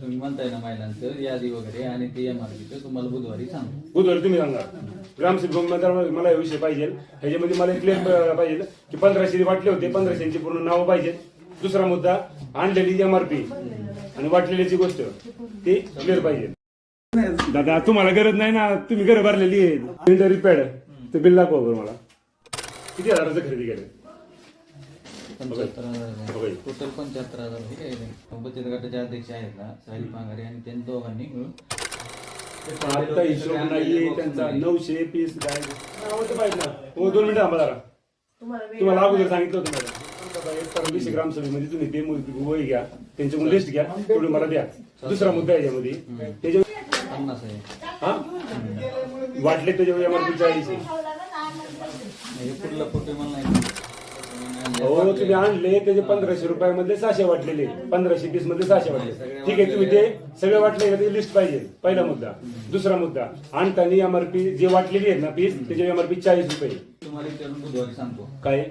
तुम्ही म्हणताय ना महिलांचं यादी वगैरे आणि ते एमआरपी तुम्हाला बुधवारी सांगतो. बुधवारी तुम्ही सांगा. ग्रामसेवक मला हे विषय पाहिजे, ह्याच्यामध्ये मला क्लिअर पाहिजे की 1500 वाटले होते, 1500ची पूर्ण नावं पाहिजे. दुसरा मुद्दा आणलेली एमआरपी आणि वाटलेल्याची गोष्ट ते क्लिअर पाहिजे. दादा तुम्हाला गरज नाही ना, तुम्ही घर भरलेली आहे. रिपेअर ते बिल दाखवा बरं मला. किती हजाराचं खरेदी केलं? 75,000 टोटल 75,000 हे काय बचत गटाचे अध्यक्ष आहेत ना साहिल पांगारे आणि त्यांनी दोघांनी मिळून आता हिशोब नाहीये त्यांचा. 900 पीस काय पाहिजे ना. हो 2 मिनिटं थांबा जरा. तुम्हाला अगोदर सांगितलं होतं मॅडम 20 ग्रामसभेमध्ये तुम्ही ते वही घ्या, त्यांच्याकडून लिस्ट घ्या, तेवढी मला द्या. दुसरा मुद्दा याच्यामध्ये त्याच्या 50 आहे. हा वाटले त्याच्यावर एमआरपी 40 आहे. कुठला फोटो मला नाही. हो तुम्ही आणले त्याचे 1500 रुपयामध्ये 600 वाटलेले, 1500 पीस मध्ये 600 वाटले. ठीक आहे, तुम्ही ते सगळे वाटले त्याची लिस्ट पाहिजे. पहिला मुद्दा. दुसरा मुद्दा आणताना एमआरपी जे वाटलेली आहेत ना पीस त्याची एमआरपी 40 रुपये. तुम्हाला बुधवारी सांगतो काय